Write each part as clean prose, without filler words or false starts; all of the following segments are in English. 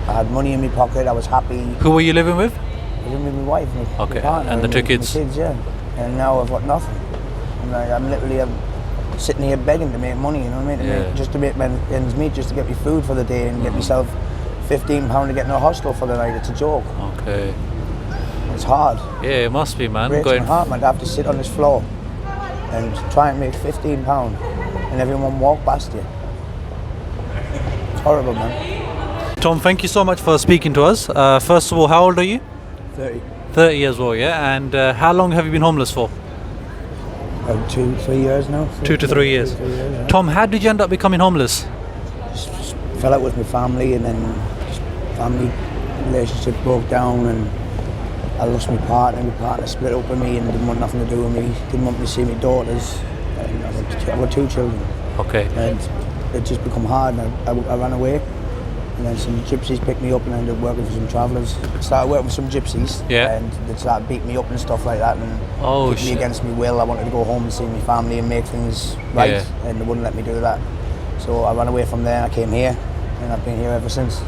I had money in my pocket. I was happy. Who were you living with? I was living with my wife, my partner, and the two kids. My kids, yeah. And now I've got nothing. I'm literally sitting here begging to make money. You know what I mean? Just to make ends meet, just to get me food for the day and get myself £15 to get in a hostel for the night. It's a joke. Okay. It's hard. Yeah, it must be, man. It breaks my heart, man. To have to sit on this floor and try and make £15 and everyone walk past you. It's horrible, man. Tom, thank you so much for speaking to us. First of all, how old are you? 30. 30 as well, yeah? And how long have you been homeless for? About 2-3 years now. 2 to 3 years. 3 years, yeah. Tom, how did you end up becoming homeless? Just fell out with my family, and then family relationship broke down, and I lost my partner. My partner split up with me and didn't want nothing to do with me. Didn't want me to see my daughters. And I've got 2 children. Okay. And it just become hard, and I ran away. And then some gypsies picked me up, and I ended up working for some travellers. Started working with some gypsies, and they started beating me up and stuff like that, and put me against my will. I wanted to go home and see my family and make things right, and they wouldn't let me do that. So I ran away from there. I came here, and I've been here ever since.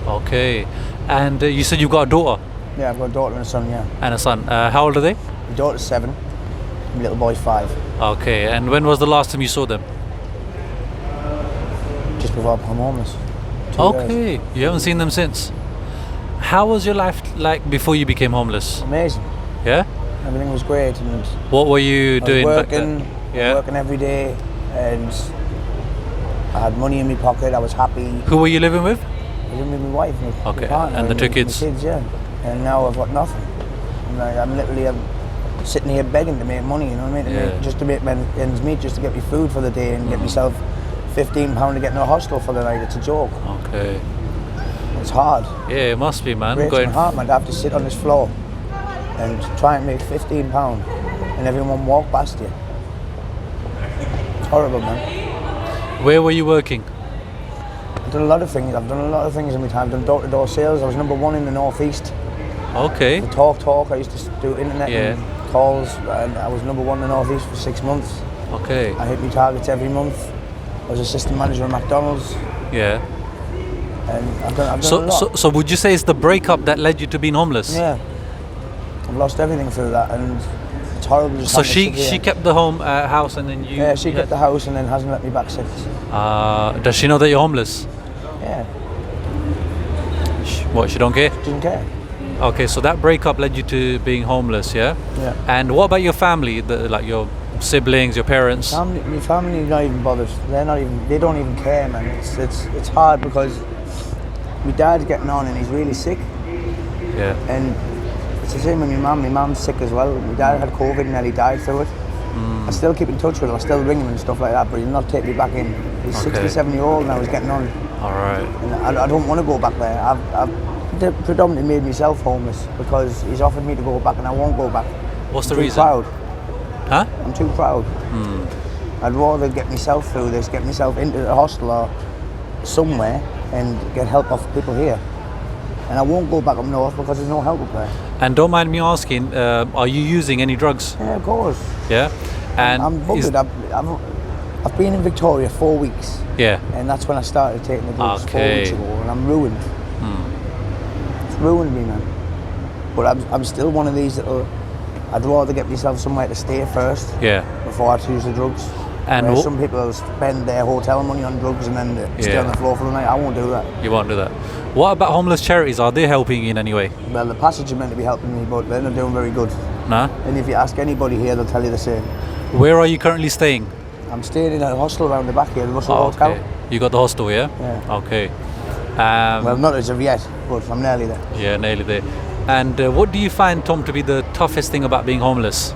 Okay. And you said you've got a daughter? Yeah, I've got a daughter and a son. Yeah. And a son. How old are they? My daughter's 7. My little boy's 5. Okay. And when was the last time you saw them? Just before I became homeless. 2 Okay, years. you haven't seen them since. How was your life like before you became homeless? Amazing. Yeah? Everything was great. And what were you doing back then? Working every day, and I had money in my pocket. I was happy. Who were you living with? I was living with my wife, my partner, and the 2 kids. My kids, yeah. And now I've got nothing. I'm literally sitting here begging to make money. You know what I mean? Just to make ends meet, just to get me food for the day and get myself £15 to get in a hostel for the night. It's a joke. Okay. It's hard. Yeah, it must be, man. It breaks my heart, man. To have to sit on this floor and try and make £15 and everyone walk past you. It's horrible, man. Where were you working? I've done a lot of things. I've done a lot of things in my time. I've done door-to-door sales. I was #1 in the Northeast. Okay. The talk. I used to do internet and calls, and I was #1 in the Northeast for 6 months. Okay. I hit my targets every month. I was assistant manager at McDonald's. Yeah. And I've done a lot. So would you say it's the breakup that led you to being homeless? Yeah. I've lost everything through that, and it's horrible. Just so she kept the house, and then you. Yeah, she kept the house, and then hasn't let me back since. Does she know that you're homeless? Yeah. What? She don't care? Didn't care. Okay, so that breakup led you to being homeless, yeah? Yeah. And what about your family? Like your siblings, your parents? My family not even bothered. They don't even care, man. It's hard because my dad's getting on and he's really sick. Yeah. And it's the same with my mum. My mum's sick as well. My dad had COVID and nearly died through it. I still keep in touch with him. I still ring him and stuff like that, but he'll not take me back in. He's 67-year-old now. He's getting on. All right. And I don't want to go back there. I've predominantly made myself homeless because he's offered me to go back and I won't go back. What's the reason? I'm too proud. Huh? I'm too proud. I'd rather get myself through this, get myself into a hostel or somewhere and get help off people here. And I won't go back up north because there's no help up there. And don't mind me asking, are you using any drugs? Yeah, of course. Yeah? And I'm buggered. I've been in Victoria 4 weeks. Yeah. And that's when I started taking the drugs 4 weeks ago, and I'm ruined. It's ruined me, man. But I'm still one of these that I'd rather get myself somewhere to stay first. Yeah. Before I choose the drugs. And some people spend their hotel money on drugs and then stay on the floor for the night. I won't do that. You won't do that. What about homeless charities? Are they helping you in any way? Well, the Passage are meant to be helping me, but they're not doing very good. Nah? And if you ask anybody here, they'll tell you the same. Where are you currently staying? I'm staying in a hostel around the back here, the Russell Hotel. Okay. You got the hostel, yeah? Yeah. Okay. Well, not as of yet, but I'm nearly there. Yeah, nearly there. And what do you find, Tom, to be the toughest thing about being homeless?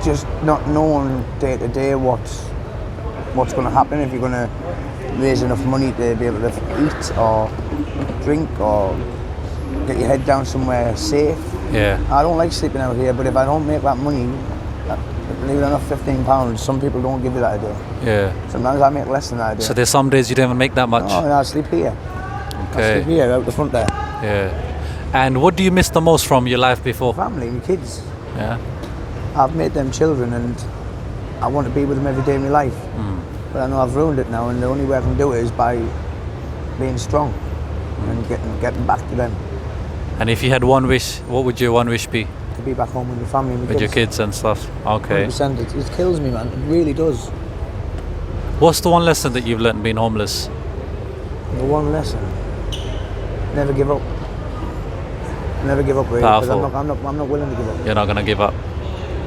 Just not knowing day to day what's going to happen, if you're going to raise enough money to be able to eat or drink or get your head down somewhere safe. Yeah. I don't like sleeping out here, but if I don't make that money, believe it or not, £15, some people don't give you that a day. Yeah. Sometimes I make less than that a day. So there's some days you don't even make that much? No, I sleep here. Okay. I sleep here, out the front there. Yeah. And what do you miss the most from your life before? Family, my kids. Yeah. I've made them children and I want to be with them every day of my life. But I know I've ruined it now, and the only way I can do it is by being strong. and getting back to them. And if you had one wish, what would your one wish be? To be back home with the family and with your kids and stuff. Okay. 100%. It kills me, man. It really does. What's the one lesson that you've learned being homeless? The one lesson: never give up. Never give up, really. Powerful. I'm not willing to give up. You're not gonna give up.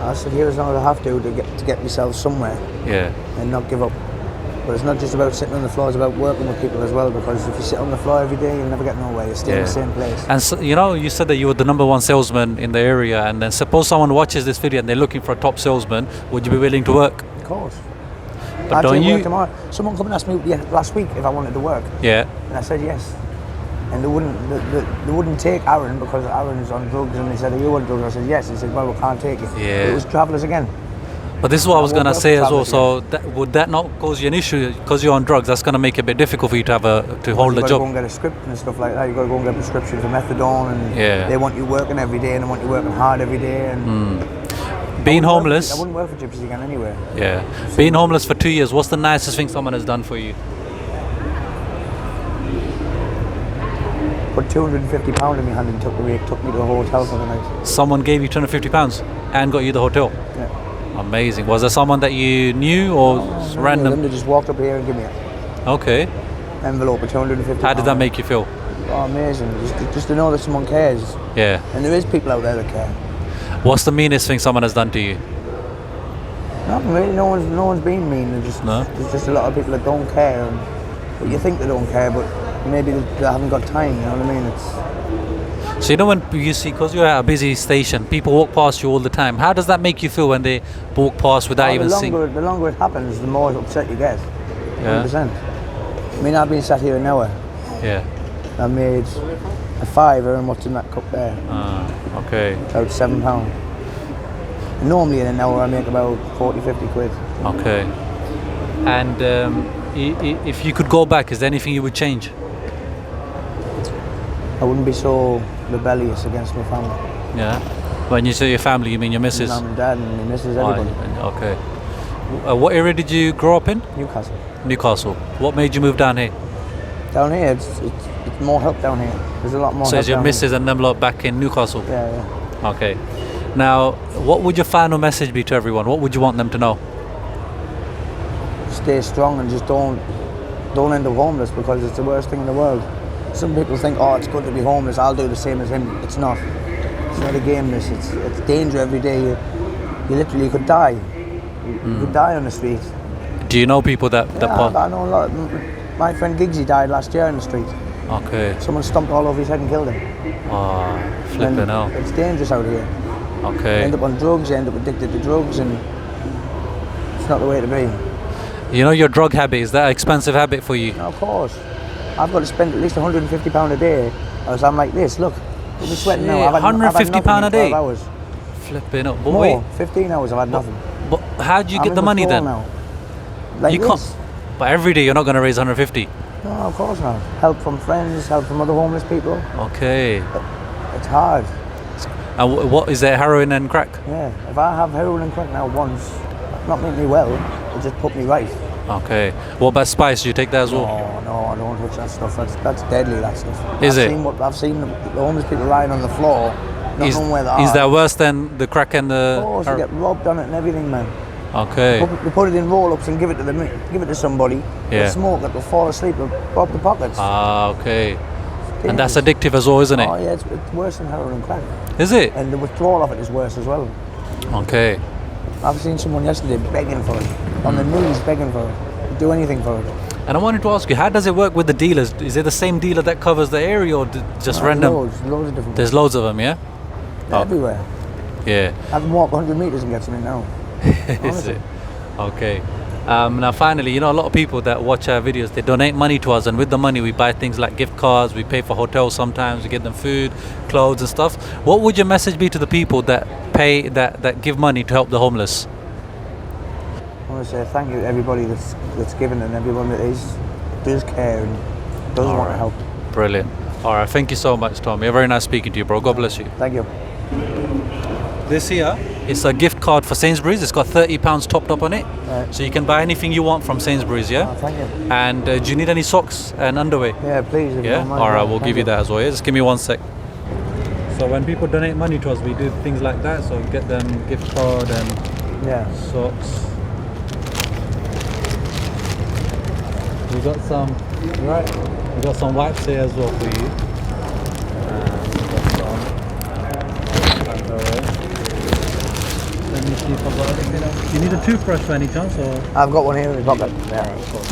I sit here as long as I have to get myself somewhere. Yeah. And not give up. But it's not just about sitting on the floor, it's about working with people as well, because if you sit on the floor every day, you'll never get nowhere. You stay in the same place. And so, you said that you were the #1 salesman in the area, and then suppose someone watches this video and they're looking for a top salesman, would you be willing to work? Of course. But don't you? Tomorrow. Someone come and asked me last week if I wanted to work. Yeah. And I said yes. And they wouldn't take Aaron because Aaron is on drugs, and they said, "Are you on drugs?" I said yes. He said, "Well, we can't take you." Yeah. But it was travellers again. But this is what I was going to say as well. So would that not cause you an issue because you're on drugs? That's going to make it a bit difficult for you to have to hold a job. You've got to go and get a script and stuff like that. You've got to go and get prescriptions for methadone, and they want you working every day, and they want you working hard every day. And being homeless, I wouldn't work for gypsies again anyway. Yeah. Being homeless for 2 years, what's the nicest thing someone has done for you? Put £250 in my hand and took me to a hotel for the night. Someone gave you £250 and got you the hotel? Yeah. Amazing. Was there someone that you knew or random? They just walked up here and gave me an Okay. envelope of £250. How did that make you feel? Oh, amazing. Just to know that someone cares. Yeah. And there is people out there that care. What's the meanest thing someone has done to you? Nothing really. No one's been mean. There's just a lot of people that don't care. But you think they don't care, but maybe they haven't got time. You know what I mean? So when you see, because you're at a busy station, people walk past you all the time. How does that make you feel when they walk past without even seeing? The longer it happens, the more upset you get. Yeah. 100%. I mean, I've been sat here an hour. Yeah. I made a fiver and what's in that cup there. Okay. About £7. Normally in an hour I make about 40-50 quid. Okay. And if you could go back, is there anything you would change? I wouldn't be so rebellious against my family. Yeah. When you say your family, you mean your missus? Mum and dad and my missus, everybody. Okay. What area did you grow up in? Newcastle. Newcastle. What made you move down here? Down here, it's more help down here. There's a lot more help. So is your missus and them lot back in Newcastle? Yeah. Okay. Now, what would your final message be to everyone? What would you want them to know? Stay strong and just don't end up homeless, because it's the worst thing in the world. Some people think, oh, it's good to be homeless, I'll do the same as him. It's not. It's not a game, this. It's danger every day. You literally could die. You could die on the street. Do you know people that I know a lot. My friend Giggsy died last year on the street. Okay. Someone stomped all over his head and killed him. Oh, flipping hell. It's dangerous out here. Okay. You end up on drugs, you end up addicted to drugs, and it's not the way to be. You know your drug habit, is that an expensive habit for you? No, of course. I've got to spend at least £150 a day, or else I'm like this. Look, you'll be sweating now. £150 a day? 12 hours. Flipping up. More, wait. 15 hours I've had nothing. But how do you get the money then? Now. Like you can't. But every day you're not going to raise 150. No, of course not. Help from friends, help from other homeless people. Okay. It's hard. And what is there, heroin and crack? Yeah. If I have heroin and crack now once, not make me well, it just put me right. Okay. What about spice? Do you take that as well? No, I don't touch that stuff. That's deadly, that stuff. Is it? I've seen the homeless people lying on the floor, not knowing where they are. Is that worse than the crack and the... Of course, you get robbed on it and everything, man. Okay. They put it in roll-ups and give it to somebody. They'll smoke it, they'll fall asleep, they'll rob the pockets. Okay. And that's addictive as well, isn't it? Oh yeah, it's worse than heroin and crack. Is it? And the withdrawal of it is worse as well. Okay. I've seen someone yesterday begging for it, on the knees begging for it, do anything for it. And I wanted to ask you, how does it work with the dealers? Is it the same dealer that covers the area, or just random? Loads of different. There's loads of them, yeah? Everywhere. Yeah. I can walk 100 metres and get something now. Is it? Okay. Now finally, a lot of people that watch our videos, they donate money to us, and with the money we buy things like gift cards, we pay for hotels sometimes, we get them food, clothes and stuff. What would your message be to the people that give money to help the homeless? I want to say thank you to everybody that's given, and everyone that does care and does want to help. Brilliant. All right, thank you so much, Tommy. Very nice speaking to you, bro. God bless you. Thank you. This here It's a gift card for Sainsbury's. It's got £30 topped up on it. Right. So you can buy anything you want from Sainsbury's, yeah? Oh, thank you. And do you need any socks and underwear? Yeah, please. If you Yeah? don't mind. Alright, we'll Thank give you that as well. Yeah? Just give me 1 sec. So when people donate money to us, we do things like that. So get them gift card and Yeah. socks. We got some, Right. we got some wipes here as well for you. We got some underwear. Let me see if I've got anything else. Do you need a toothbrush by any chance, or? I've got one here in the pocket. Yeah. Alright, cool.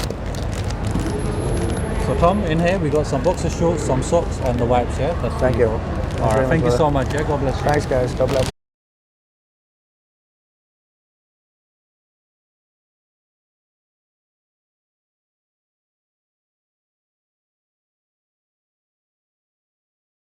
So Tom, in here we got some boxer shorts, some socks, and the wipes. Yeah. That's Thank you. Alright, thank you so much. Yeah, God bless you. Thanks, guys. God bless.